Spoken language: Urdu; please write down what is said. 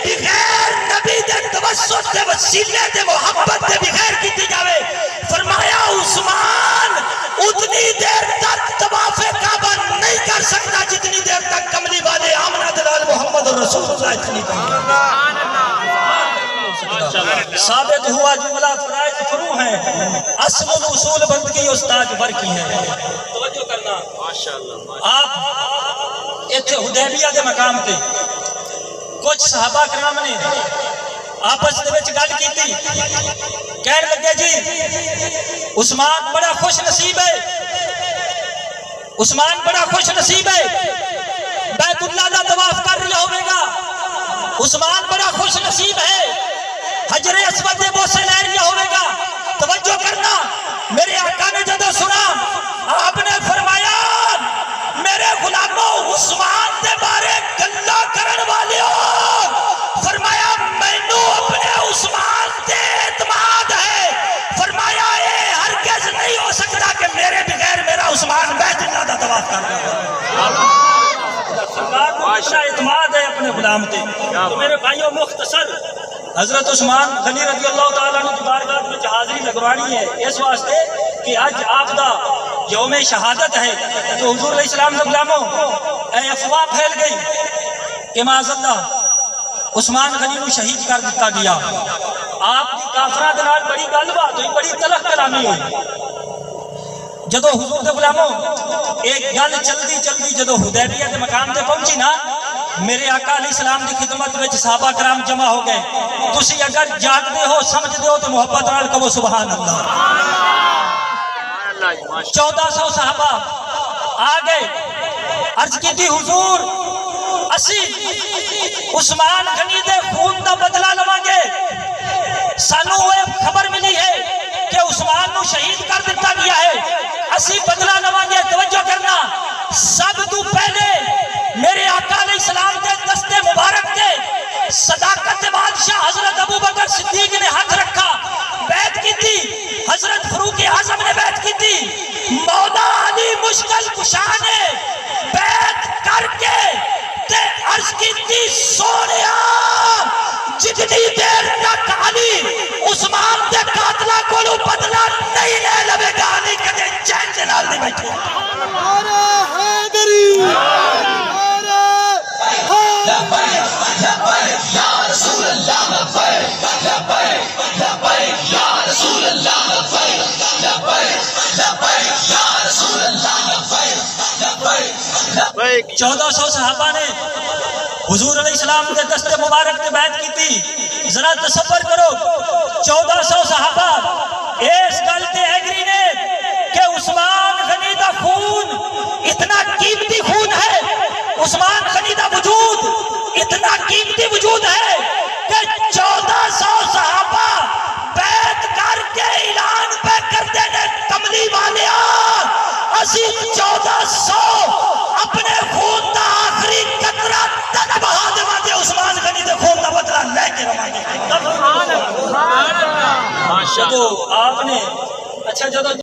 بغیر نبی دے توسط دے وسیلے دے محبت دے بغیر کیتی جاوے. فرمایا عثمان اتنی دیر تک طواف کعبہ نہیں کر سکتا جتنی دیر تک کملی والے آمنہ دلال محمد رسول اللہ اتنی ثابت ہوا جملہ فرائض فرو ہیں اصل الاصول بندگی استاد ور کی ہے. توجہ کرنا آپ ایتھے حدیبیہ دے مقام تے کچھ صحابہ کرام نے آپس دے وچ گل کیتی کہنے لگے جی عثمان بڑا خوش نصیب ہے, عثمان بڑا خوش نصیب ہے, بیت اللہ دا طواف کر رہا ہوے گا. عثمان بڑا خوش نصیب ہے, حجر اسود دے بوسے لے رہا ہوے گا. توجہ کرنا, میرے آقا نے جدو سنا آپ نے فرمایا میرے غلاموں عثمان دے بارے گلا کرن والے ہو, فرمایا مینوں اپنے عثمان تے اعتماد ہے. فرمایا اے ہرگز نہیں ہو سکتا کہ میرے بغیر میرا عثمان بیت اللہ دا طواف کر رہا. سرکار کو اچھا اعتماد ہے اپنے غلام تے. تو میرے بھائیوں مختصر حضرت عثمان غنی رضی اللہ تعالیٰ نے بارگاہ میں حاضری لگوانی ہے اس واسطے کہ آج آپ دا یوم شہادت ہے. تو حضور علیہ السلام نے غلاموں اے افواہ پھیل گئی کہ معاذ اللہ عثمان غنی کو شہید کر دیتا گیا. آپ کی کافراں دے نال بڑی گل بات ہوئی, بڑی تلخ کلامی ہوئی. جدو حضور دے غلاموں ایک گل چلدی چلدی جدو حدیبیہ دے مقام تے پہنچی نا, میرے آقا علیہ السلام دی خدمت وچ صحابہ کرام جمع ہو گئے. تسی اگر جاگدے ہو سمجھدے ہو تو محبت نال کہو سبحان اللہ. 1400 صحابہ آ گئے, عرض کی تھی حضور اسی عثمان غنی دے خون دا بدلہ لواں گے. سانو خبر ملی ہے کہ عثمان نو شہید کر دیتا گیا ہے, اسی بدلہ لواں گے. توجہ کرنا, سب تو پہلے میرے آقا علیہ السلام کے دستے مبارک کے صداقت بادشاہ حضرت ابو بکر صدیق نے ہاتھ رکھا, بیعت کی تھی. حضرت فاروق اعظم نے بیعت کی تھی. مولا علی مشکل کشا نے بیعت کر کے تے عرض کی تھی سونیا جتنی دیر تک علی عثمان دے قاتلہ کو بدلہ نہیں لے لوے گا, علی کدے چین دے نال نہیں بیٹھے. چودہ سو صحابہ نے حضور علیہ السلام کے دست مبارک نے بیعت کی تھی. ذرا تصور کرو 1400 صحابہ اس گل تے ایگری نے کہ عثمان غنی دا خون اتنا قیمتی خون ہے, عثمان غنی دا وجود اتنا قیمتی وجود ہے کہ 1400 صحابہ بیعت کر کے اعلان پہ کرتے ہیں کملی والے اسی 1400 اپنے خون دا آخری قطرہ تن بہا دے وہاں دے عثمان غنی دے خون دا بدلہ لے کے رواں گے. جدو آپ نے اچھا جدو